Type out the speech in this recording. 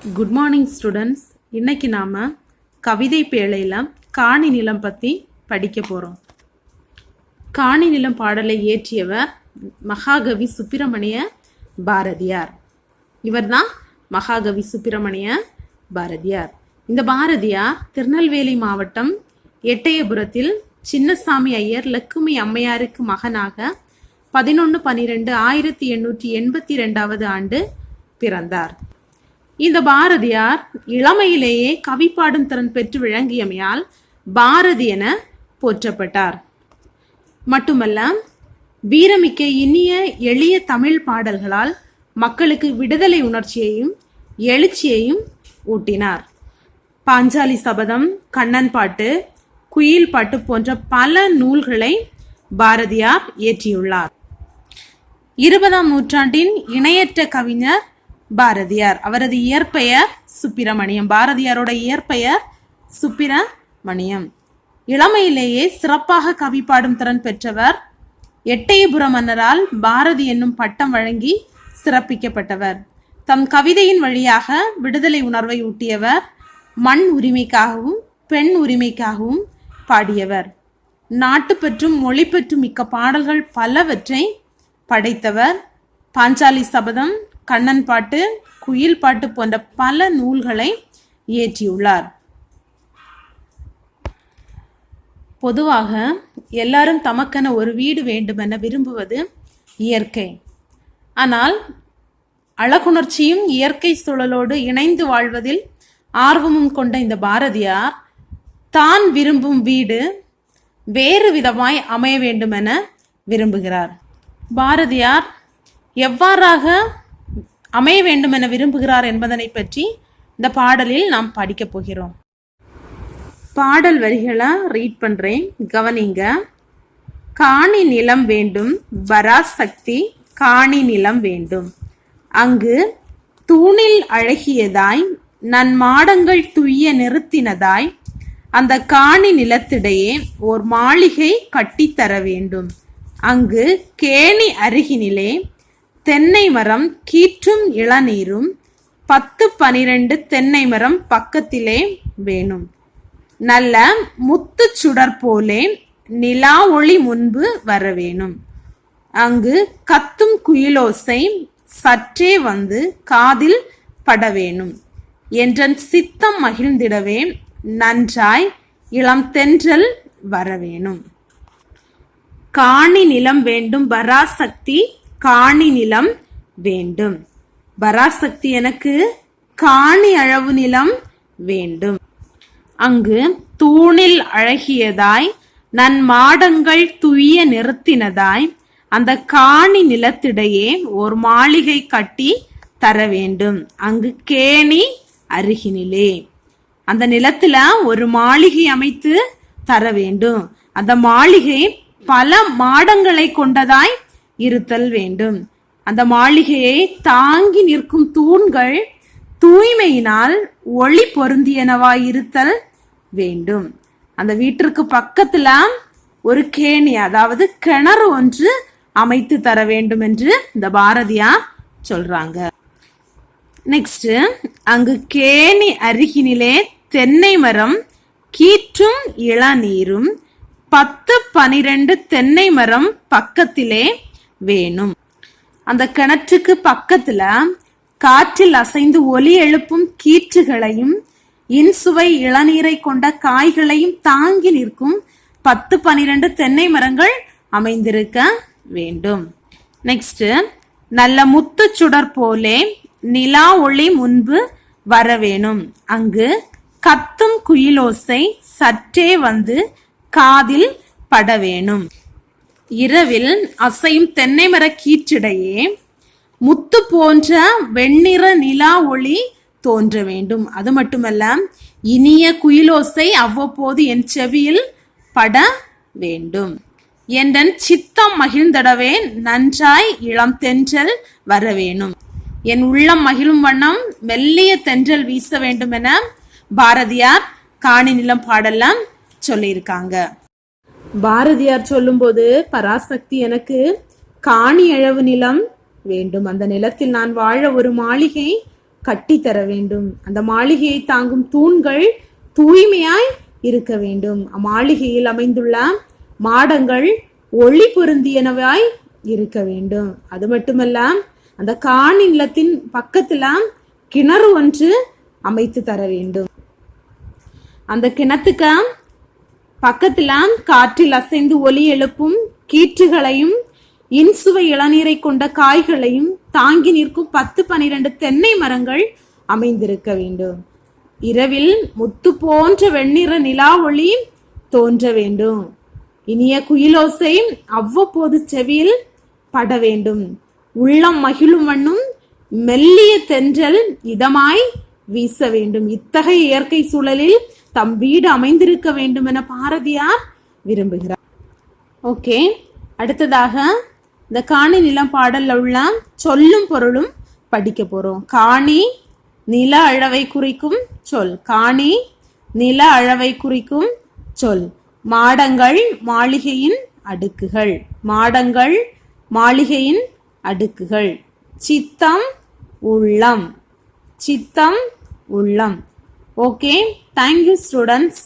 Good morning students. இன்னைக்கு நாம் கவிதை பேழையில் காணி நிலம் பற்றி படிக்க போகிறோம். காணி நிலம் பாடலை இயற்றியவர் மகாகவி சுப்பிரமணிய பாரதியார். இவர் தான் மகாகவி சுப்பிரமணிய பாரதியார். இந்த பாரதியார் திருநெல்வேலி மாவட்டம் எட்டயபுரத்தில் சின்னசாமி ஐயர் லக்குமி அம்மையாருக்கு மகனாக 11/12/1882 ஆண்டு பிறந்தார். இந்த பாரதியார் இளமையிலேயே கவி பாடும் திறன் பெற்று விளங்கியமையால் பாரதி என போற்றப்பட்டார். மட்டுமல்ல, வீரமிக்க இனிய எளிய தமிழ் பாடல்களால் மக்களுக்கு விடுதலை உணர்ச்சியையும் எழுச்சியையும் ஊட்டினார். பாஞ்சாலி சபதம், கண்ணன் பாட்டு, குயில் பாட்டு போன்ற பல நூல்களை பாரதியார் இயற்றியுள்ளார். 20ஆம் நூற்றாண்டின் இணையற்ற கவிஞர் பாரதியார். அவரது இயற்பெயர் சுப்பிரமணியம். பாரதியாரோட இயற்பெயர் சுப்பிரமணியம். இளமையிலேயே சிறப்பாக கவி பாடும் திறன் பெற்றவர். எட்டயபுர மன்னரால் பாரதி என்னும் பட்டம் வழங்கி சிறப்பிக்கப்பட்டவர். தம் கவிதையின் வழியாக விடுதலை உணர்வை ஊட்டியவர். மண் உரிமைக்காகவும் பெண் உரிமைக்காகவும் பாடியவர். நாட்டுப்பற்றும் மொழி பற்றும் மிக்க பாடல்கள் பலவற்றை படைத்தவர். பாஞ்சாலி சபதம், கண்ணன் பாட்டு, குயில் பாட்டு போன்ற பல நூல்களை இயற்றியுள்ளார். பொதுவாக எல்லாரும் தமக்கென ஒரு வீடு வேண்டுமென விரும்புவது இயற்கை. ஆனால் அழகுணர்ச்சியும் இயற்கை சூழலோடு இணைந்து வாழ்வதில் ஆர்வமும் கொண்ட இந்த பாரதியார் தான் விரும்பும் வீடு வேறு விதமாய் அமைய வேண்டுமென விரும்புகிறார். பாரதியார் எவ்வாறாக அமைய வேண்டும் என விரும்புகிறார் என்பதனை பற்றி இந்த பாடலில் நாம் படிக்க போகிறோம். பாடல் வரிகளை ரீட் பண்றேன், கவனிங்க. காணி நிலம் வேண்டும் பராசக்தி, காணி நிலம் வேண்டும். அங்கு தூணில் அழகியதாய் நன்மாடங்கள் துய்ய நிறுத்தினதாய் அந்த காணி நிலத்திடையே ஓர் மாளிகை கட்டித்தர வேண்டும். அங்கு கேணி அருகினிலே தென்னை மரம் கீற்றும் இளநீரும் 10-12 தென்னை மரம் பக்கத்திலே வேணும். நல்ல முத்து சுடர் போலே நிலா ஒளி முன்பு வர வேணும். அங்கு கத்தும் குயிலோசை சற்றே வந்து காதில் பட வேணும். என்றன் சித்தம் மகிழ்ந்திடவே நன்றாய் இளம் தென்றல் வர வேணும். காணி நிலம் வேண்டும் பராசக்தி, காணி நிலம் வேண்டும். பராசக்தி எனக்கு காணி அளவு நிலம் வேண்டும். அங்கு தூணில் அழகியதாய் நன்மாடங்கள் துய்ய நிறுத்தினதாய் அந்த காணி நிலத்திடையே ஒரு மாளிகை கட்டி தர வேண்டும். அங்கு கேணி அருகினிலே அந்த நிலத்துல ஒரு மாளிகை அமைத்து தர வேண்டும். அந்த மாளிகை பல மாடங்களை கொண்டதாய் இருத்தல் வேண்டும். அந்த மாளிகையை தாங்கி நிற்கும் தூண்கள் தூய்மையினால் ஒளி பொருந்தியனவாய் இருத்தல் வேண்டும். அந்த வீட்டிற்கு பக்கத்துல ஒரு கேணி, அதாவது கிணறு ஒன்று அமைத்து தர வேண்டும் என்று இந்த பாரதியார் சொல்றாங்க. நெக்ஸ்ட், அங்கு கேணி அருகினிலே தென்னை மரம் கீற்றும் இளநீரும் 10-12 தென்னை மரம் பக்கத்திலே வேணும். அந்த கிணற்றுக்கு பக்கத்துல காற்றில் அசைந்து ஒலி எழுப்பும் கீற்றுகளையும் இன்சுவை இளநீரை கொண்ட காய்களையும் தாங்கி நிற்கும் 10-12 தென்னை மரங்கள் அமைந்திருக்க வேண்டும். நெக்ஸ்ட், நல்ல முத்து சுடர் போலே நிலா ஒளி முன்பு வர வேணும். அங்கு கத்தும் குயிலோசை சற்றே வந்து காதில் பட வேணும். இரவில் அசையும் தென்னை மர கீற்றிடையே முத்து போன்ற வெண்ணிற நிலா ஒளி தோன்ற வேண்டும். அது மட்டுமல்ல, இனிய குயிலோசை அவ்வப்போது என் செவியில் பட வேண்டும். என்றன் சித்தம் மகிழ்ந்தடவே நன்றாய் இளம் தென்றல் வர வேணும். என் உள்ளம் மகிழும் வண்ணம் மெல்லிய தென்றல் வீச வேண்டும் என பாரதியார் காணி நிலம் பாடலாம் சொல்லியிருக்காங்க. பாரதியார் சொல்லும்போது பராசக்தி எனக்கு காணி அளவு நிலம் வேண்டும். அந்த நிலத்தில் நான் வாழ ஒரு மாளிகை கட்டித்தர வேண்டும். அந்த மாளிகையை தாங்கும் தூண்கள் தூய்மையாய் இருக்க வேண்டும். அம்மாளிகையில் அமைந்துள்ள மாடங்கள் ஒளி பொருந்தியனவாய் இருக்க வேண்டும். அது மட்டுமல்ல, அந்த காணி நிலத்தின் பக்கத்துல கிணறு ஒன்று அமைத்து தர வேண்டும். அந்த கிணத்துக்கு பக்கத்துல காற்றில் அசைந்து ஒலி எழுப்பும் கீற்றுகளையும் இன்சுவை இளநீரை கொண்ட காய்களையும் தாங்கி நிற்கும் 10-12 தென்னை மரங்கள் அமைந்திருக்க வேண்டும். இரவில் முத்து போன்ற வெண்ணிற நிலா ஒளி தோன்ற வேண்டும். இனிய குயிலோசை அவ்வப்போது செவியில் பட வேண்டும். உள்ளம் மகிழும் வண்ணம் மெல்லிய தென்றல் இதமாய் வீச வேண்டும். இத்தகைய இயற்கை சூழலில் தம் வீடு அமைந்திருக்க வேண்டும் என பாரதியார் விரும்புகிறார். ஓகே, அடுத்ததாக இந்த காணி நிலம் பாடல்ல உள்ள சொல்லும் பொருளும் படிக்க போறோம். காணி நில அளவை குறிக்கும் சொல். காணி நில அளவை குறிக்கும் சொல். மாடங்கள் மாளிகையின் அடுக்குகள். மாடங்கள் மாளிகையின் அடுக்குகள். சித்தம் உள்ளம். சித்தம் உள்ளம். Okay, thank you students.